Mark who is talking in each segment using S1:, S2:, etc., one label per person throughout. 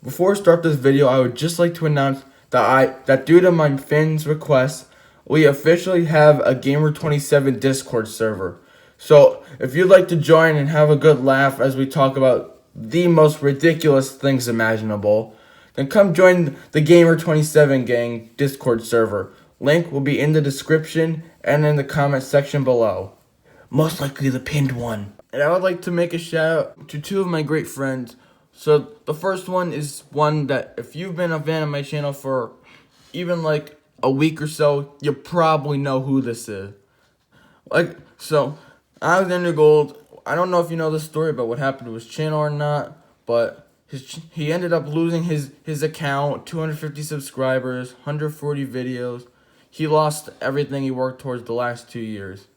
S1: Before I start this video, I would just like to announce that due to my fans' request, we officially have a Gamer27 Discord server. So if you'd like to join and have a good laugh as we talk about the most ridiculous things imaginable, then come join the Gamer27 Gang Discord server. Link will be in the description and in the comment section below. Most likely the pinned one. And I would like to make a shout out to two of my great friends. So the first one is one that if you've been a fan of my channel for even like a week or so, you probably know who this is. So Alexander Gold, I don't know if you know the story about what happened to his channel or not, but he ended up losing his account, 250 subscribers, 140 videos. He lost everything he worked towards the last 2 years.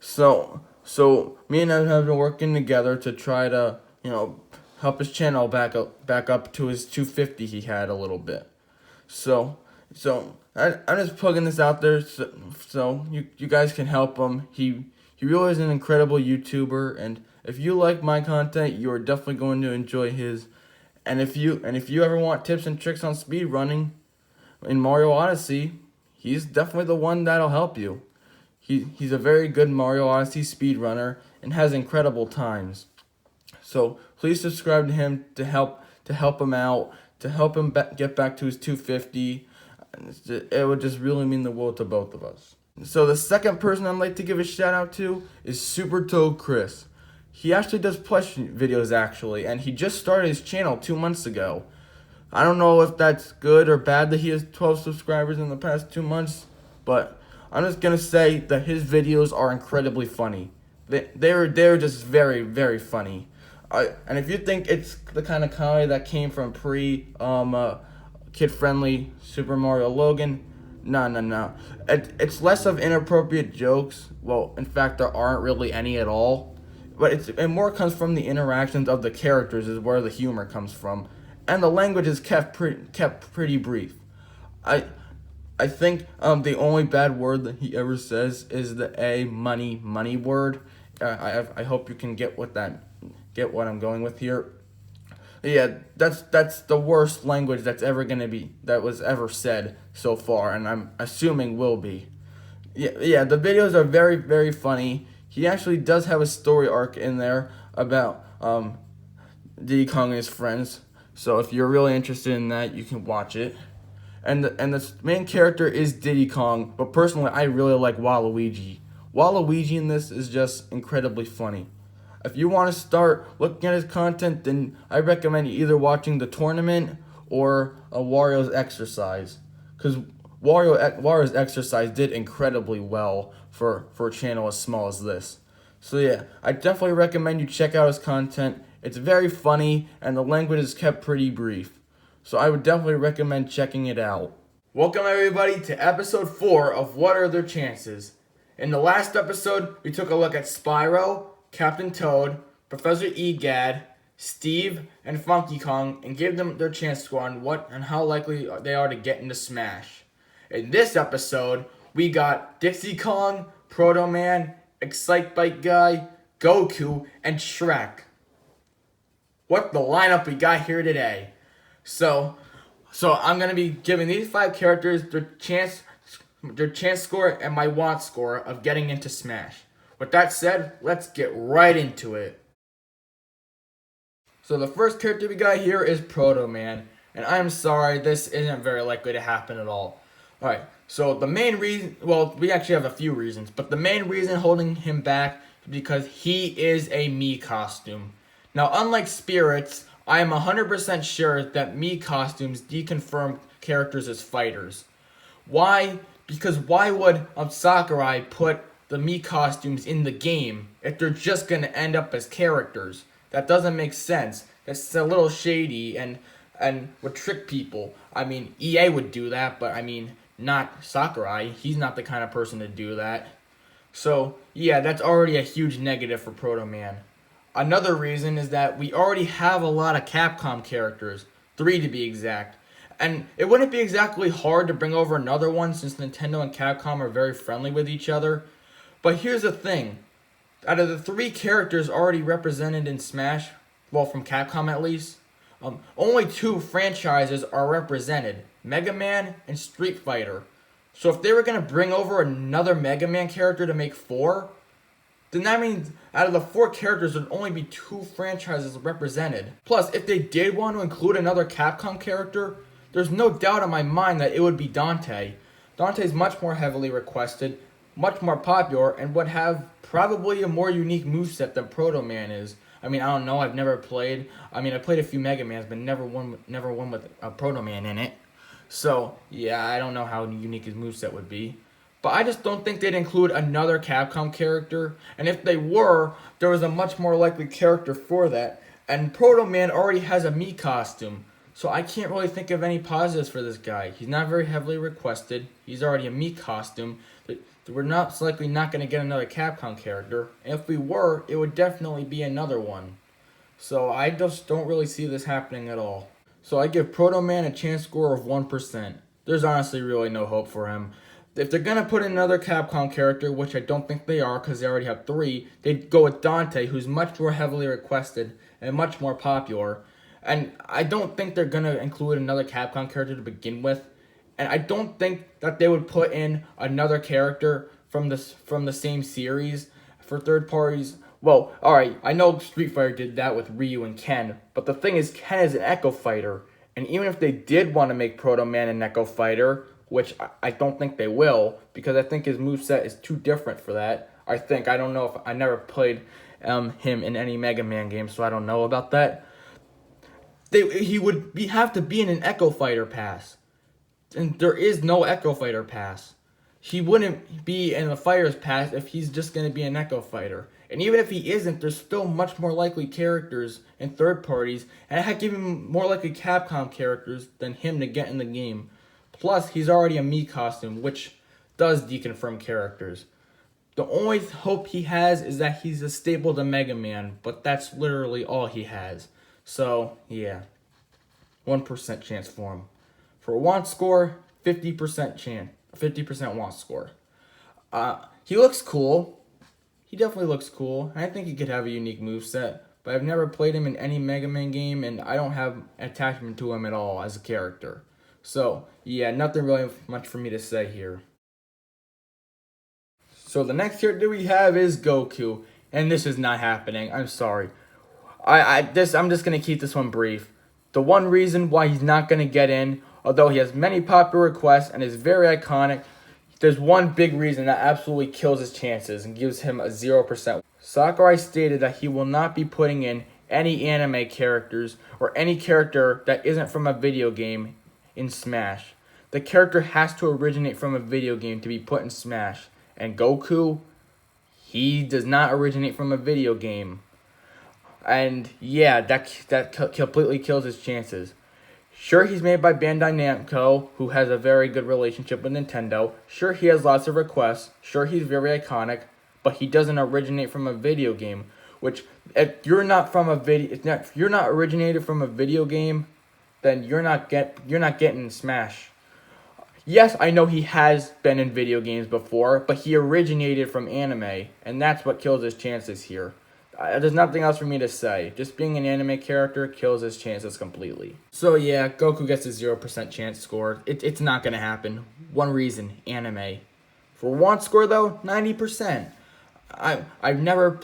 S1: So me and him have been working together to try to, help his channel back up to his 250 he had a little bit. So I'm just plugging this out there so you guys can help him. He really is an incredible YouTuber, and if you like my content, you are definitely going to enjoy his. And if you ever want tips and tricks on speedrunning in Mario Odyssey, he's definitely the one that'll help you. He's a very good Mario Odyssey speedrunner and has incredible times. So please subscribe to him to help him out, to help him get back to his 250. It would just really mean the world to both of us. So the second person I'd like to give a shout out to is Super Toad Chris. He actually does plush videos actually, and he just started his channel 2 months ago. I don't know if that's good or bad that he has 12 subscribers in the past 2 months, but I'm just gonna say that his videos are incredibly funny. They're just very, very funny. And if you think it's the kind of comedy that came from kid-friendly Super Mario Logan, no. It's less of inappropriate jokes. Well, in fact, there aren't really any at all. But it more comes from the interactions of the characters is where the humor comes from. And the language is kept pretty brief. I think the only bad word that he ever says is the money word. I hope you can get what I'm going with here. Yeah, that's the worst language that was ever said so far, and I'm assuming will be. Yeah, the videos are very, very funny. He actually does have a story arc in there about Diddy Kong and his friends. So if you're really interested in that, you can watch it. And the main character is Diddy Kong, but personally, I really like Waluigi. Waluigi in this is just incredibly funny. If you want to start looking at his content, then I recommend you either watching the tournament or Wario's exercise, because Wario's exercise did incredibly well for a channel as small as this. So yeah, I definitely recommend you check out his content. It's very funny, and the language is kept pretty brief. So I would definitely recommend checking it out. Welcome everybody to episode 4 of What Are Their Chances? In the last episode, we took a look at Spyro, Captain Toad, Professor Egad, Steve, and Funky Kong, and gave them their chance score on what and how likely they are to get into Smash. In this episode, we got Dixie Kong, Proto Man, Excitebike Guy, Goku, and Shrek. What the lineup we got here today. So I'm gonna be giving these 5 characters their chance score and my want score of getting into Smash. With that said, let's get right into it. So the first character we got here is Proto Man, and I'm sorry, this isn't very likely to happen at all. Alright, so the main reason, well, we actually have a few reasons, but the main reason holding him back is because he is a Mii costume. Now, unlike Spirits, I am 100% sure that Mii costumes deconfirm characters as fighters. Why? Because why would Sakurai put the Mii costumes in the game if they're just going to end up as characters? That doesn't make sense. It's a little shady and would trick people. I mean, EA would do that, but I mean, not Sakurai. He's not the kind of person to do that. So, yeah, that's already a huge negative for Proto Man. Another reason is that we already have a lot of Capcom characters, 3 to be exact. And it wouldn't be exactly hard to bring over another one since Nintendo and Capcom are very friendly with each other. But here's the thing. Out of the 3 characters already represented in Smash, well, from Capcom at least, only 2 franchises are represented, Mega Man and Street Fighter. So if they were going to bring over another Mega Man character to make 4, then that means out of the 4 characters, there'd only be 2 franchises represented. Plus, if they did want to include another Capcom character, there's no doubt in my mind that it would be Dante. Dante's much more heavily requested, much more popular, and would have probably a more unique moveset than Proto Man is. I mean, I don't know, I've never played. I mean, I played a few Mega Mans, but never one with a Proto Man in it. So, yeah, I don't know how unique his moveset would be. But I just don't think they'd include another Capcom character. And if they were, there was a much more likely character for that. And Proto Man already has a Mii costume. So I can't really think of any positives for this guy. He's not very heavily requested. He's already a Mii costume. We're not likely not going to get another Capcom character. And if we were, it would definitely be another one. So I just don't really see this happening at all. So I give Proto Man a chance score of 1%. There's honestly really no hope for him. If they're going to put in another Capcom character, which I don't think they are because they already have 3, they'd go with Dante, who's much more heavily requested and much more popular. And I don't think they're going to include another Capcom character to begin with. And I don't think that they would put in another character from the same series for third parties. Well, alright, I know Street Fighter did that with Ryu and Ken, but the thing is, Ken is an Echo Fighter. And even if they did want to make Proto Man an Echo Fighter, which I don't think they will, because I think his moveset is too different for that. I don't know if I never played him in any Mega Man game, so I don't know about that. He would have to be in an Echo Fighter pass. And there is no Echo Fighter pass. He wouldn't be in the Fighter's pass if he's just going to be an Echo Fighter. And even if he isn't, there's still much more likely characters in third parties, and heck, even more likely Capcom characters than him to get in the game. Plus, he's already a Mii costume, which does deconfirm characters. The only hope he has is that he's a staple to Mega Man, but that's literally all he has. So, yeah. 1% chance for him. For a want score, 50% chance. 50% want score. He looks cool. He definitely looks cool. I think he could have a unique moveset, but I've never played him in any Mega Man game, and I don't have attachment to him at all as a character. So, yeah, nothing really much for me to say here. So the next character we have is Goku, and this is not happening. I'm sorry. I'm just gonna keep this one brief. The one reason why he's not gonna get in, although he has many popular requests and is very iconic, there's one big reason that absolutely kills his chances and gives him a 0%. Sakurai stated that he will not be putting in any anime characters or any character that isn't from a video game in Smash. The character has to originate from a video game to be put in Smash. And Goku, he does not originate from a video game. And yeah, that completely kills his chances. Sure, he's made by Bandai Namco, who has a very good relationship with Nintendo. Sure, he has lots of requests. Sure, he's very iconic, but he doesn't originate from a video game. Which, if you're not originated from a video game, then you're not getting Smash. Yes, I know he has been in video games before, but he originated from anime, and that's what kills his chances here. There's nothing else for me to say. Just being an anime character kills his chances completely. So yeah, Goku gets a 0% chance score. It's not going to happen. One reason, anime. For want score though, 90%. I've never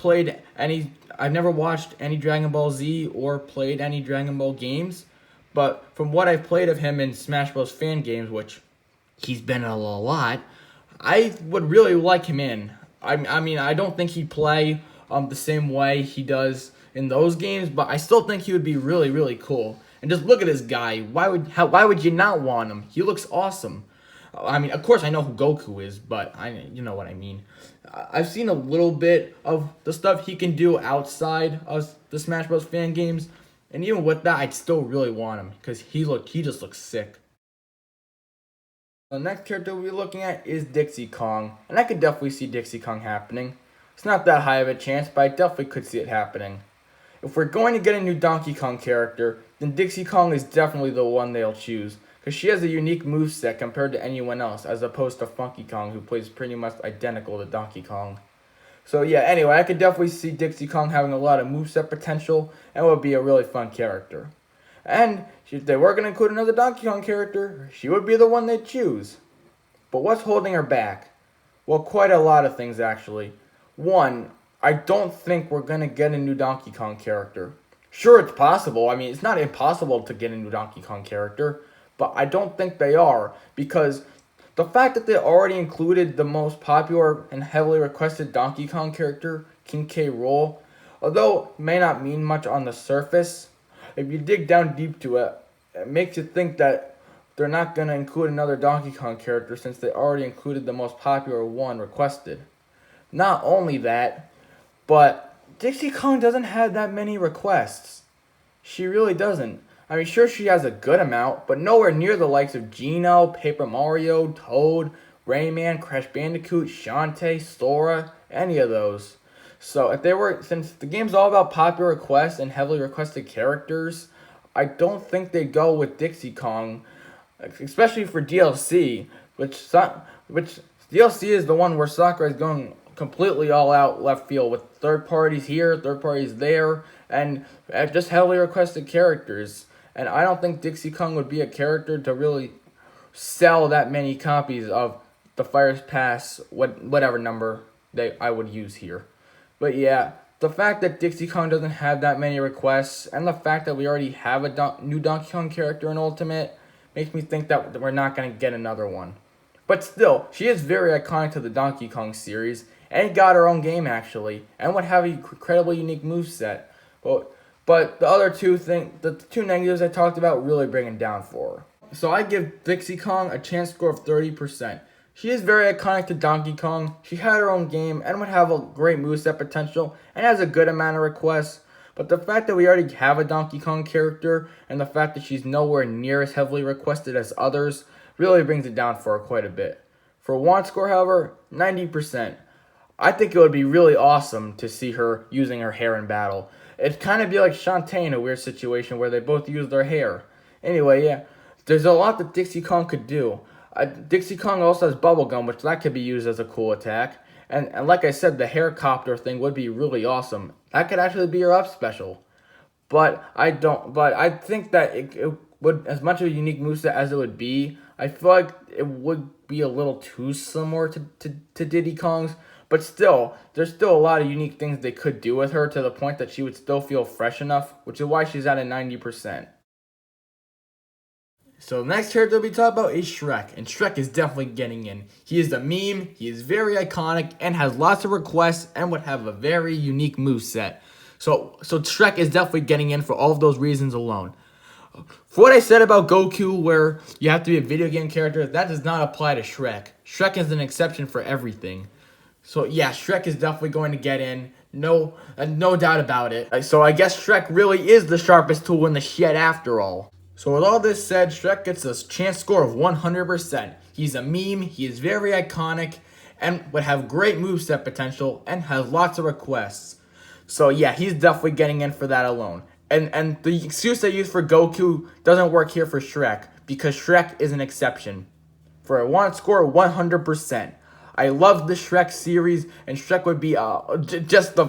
S1: watched any Dragon Ball Z or played any Dragon Ball games, but from what I've played of him in Smash Bros. Fan games, which he's been in a lot, I would really like him in. I mean, I don't think he'd play the same way he does in those games, but I still think he would be really, really cool. And just look at this guy. Why would you not want him? He looks awesome. I mean, of course I know who Goku is, but you know what I mean. I've seen a little bit of the stuff he can do outside of the Smash Bros. Fan games, and even with that, I'd still really want him because he just looks sick. The next character we'll be looking at is Dixie Kong, and I could definitely see Dixie Kong happening. It's not that high of a chance, but I definitely could see it happening. If we're going to get a new Donkey Kong character, then Dixie Kong is definitely the one they'll choose, because she has a unique moveset compared to anyone else, as opposed to Funky Kong, who plays pretty much identical to Donkey Kong. So yeah, anyway, I could definitely see Dixie Kong having a lot of moveset potential, and would be a really fun character. And if they were going to include another Donkey Kong character, she would be the one they'd choose. But what's holding her back? Well, quite a lot of things actually. One, I don't think we're going to get a new Donkey Kong character. Sure, it's possible. I mean, it's not impossible to get a new Donkey Kong character, but I don't think they are, because the fact that they already included the most popular and heavily requested Donkey Kong character, King K. Rool, although it may not mean much on the surface, if you dig down deep to it, it makes you think that they're not going to include another Donkey Kong character since they already included the most popular one requested. Not only that, but Dixie Kong doesn't have that many requests. She really doesn't. I mean, sure, she has a good amount, but nowhere near the likes of Geno, Paper Mario, Toad, Rayman, Crash Bandicoot, Shantae, Sora, any of those. So since the game's all about popular requests and heavily requested characters, I don't think they go with Dixie Kong, especially for DLC, which DLC is the one where Sakurai is going completely all out left field with third parties here, third parties there, and just heavily requested characters. And I don't think Dixie Kong would be a character to really sell that many copies of the Fire Pass, whatever number I would use here. But yeah, the fact that Dixie Kong doesn't have that many requests, and the fact that we already have a new Donkey Kong character in Ultimate, makes me think that we're not going to get another one. But still, she is very iconic to the Donkey Kong series, and got her own game actually, and would have an incredibly unique moveset. But the two negatives I talked about really bring it down for her. So I give Dixie Kong a chance score of 30%. She is very iconic to Donkey Kong. She had her own game and would have a great moveset potential and has a good amount of requests. But the fact that we already have a Donkey Kong character and the fact that she's nowhere near as heavily requested as others really brings it down for her quite a bit. For want score, however, 90%. I think it would be really awesome to see her using her hair in battle. It'd kind of be like Shantae in a weird situation where they both use their hair. Anyway, yeah, there's a lot that Dixie Kong could do. Dixie Kong also has Bubblegum, which that could be used as a cool attack. And like I said, the haircopter thing would be really awesome. That could actually be her up special. But I think that it would, as much of a unique moveset as it would be, I feel like it would be a little too similar to Diddy Kong's. But still, there's still a lot of unique things they could do with her to the point that she would still feel fresh enough, which is why she's at a 90%. So the next character we'll be talking about is Shrek, and Shrek is definitely getting in. He is a meme, he is very iconic, and has lots of requests, and would have a very unique moveset. So Shrek is definitely getting in for all of those reasons alone. For what I said about Goku, where you have to be a video game character, that does not apply to Shrek. Shrek is an exception for everything. So yeah, Shrek is definitely going to get in, no doubt about it. So I guess Shrek really is the sharpest tool in the shed after all. So with all this said, Shrek gets a chance score of 100%. He's a meme, he is very iconic, and would have great moveset potential, and has lots of requests. So yeah, he's definitely getting in for that alone. And the excuse they use for Goku doesn't work here for Shrek, because Shrek is an exception. For a want score, 100%. I love the Shrek series, and Shrek would be just the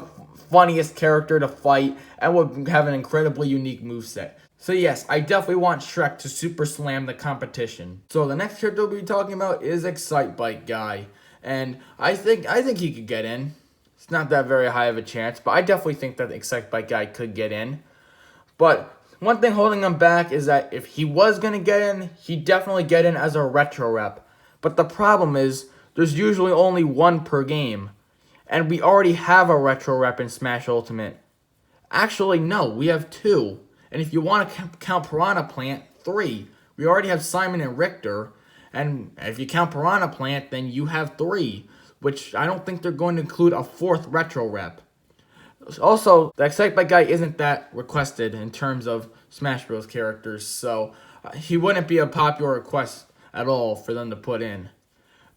S1: funniest character to fight, and would have an incredibly unique moveset. So yes, I definitely want Shrek to super slam the competition. So the next character we'll be talking about is Excitebike guy, and I think he could get in. It's not that very high of a chance, but I definitely think that the Excitebike guy could get in. But one thing holding him back is that if he was gonna get in, he'd definitely get in as a retro rep. But the problem is, there's usually only one per game, and we already have a retro rep in Smash Ultimate. Actually, no, we have two. And if you want to count Piranha Plant, 3. We already have Simon and Richter. And if you count Piranha Plant, then you have 3. Which I don't think they're going to include a 4th retro rep. Also, the Excitebike guy isn't that requested in terms of Smash Bros. Characters. So he wouldn't be a popular request at all for them to put in.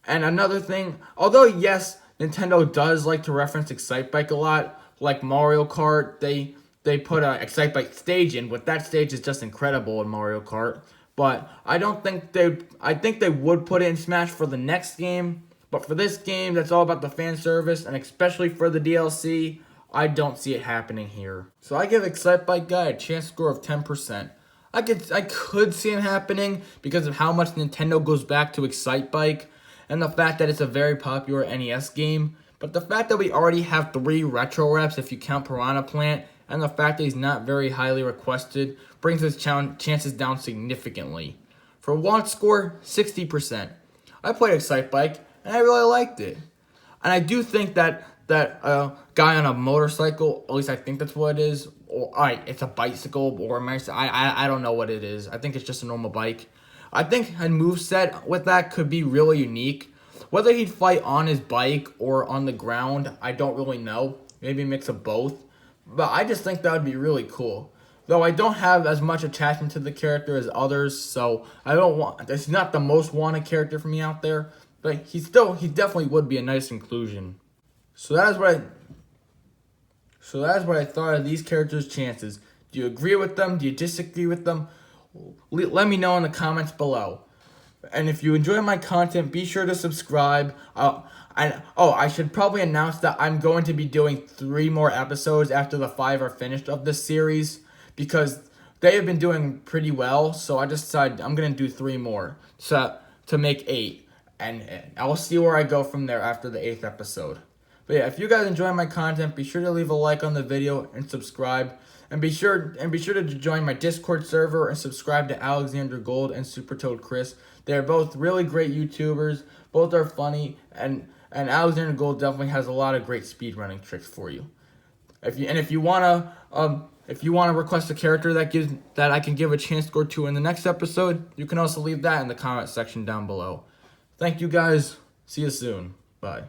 S1: And another thing, although yes, Nintendo does like to reference Excitebike a lot, like Mario Kart, they put a Excitebike stage in, but that stage is just incredible in Mario Kart. But I think they would put it in Smash for the next game. But for this game, that's all about the fan service, and especially for the DLC, I don't see it happening here. So I give Excitebike guy a chance score of 10%. I could see it happening because of how much Nintendo goes back to Excitebike and the fact that it's a very popular NES game. But the fact that we already have 3 retro reps, if you count Piranha Plant, and the fact that he's not very highly requested, brings his chances down significantly. For launch score, 60%. I played Excitebike, and I really liked it. And I do think that guy on a motorcycle, at least I think that's what it is, or alright, it's a bicycle, or I don't know what it is. I think it's just a normal bike. I think a moveset with that could be really unique. Whether he'd fight on his bike or on the ground, I don't really know. Maybe a mix of both. But I just think that would be really cool. Though I don't have as much attachment to the character as others, so he's not the most wanted character for me out there. But he definitely would be a nice inclusion. So that is what I thought of these characters' chances. Do you agree with them? Do you disagree with them? Let me know in the comments below. And if you enjoy my content, be sure to subscribe. I should probably announce that I'm going to be doing 3 more episodes after the 5 are finished of this series, because they have been doing pretty well. So I just decided I'm going to do 3 more to make 8. And I will see where I go from there after the 8th episode. But yeah, if you guys enjoy my content, be sure to leave a like on the video and subscribe. And be sure to join my Discord server and subscribe to Alexander Gold and Super Toad Chris. They're both really great YouTubers. Both are funny, and Alexander Gold definitely has a lot of great speedrunning tricks for you. If you wanna request a character that I can give a chance score to in the next episode, you can also leave that in the comment section down below. Thank you guys. See you soon. Bye.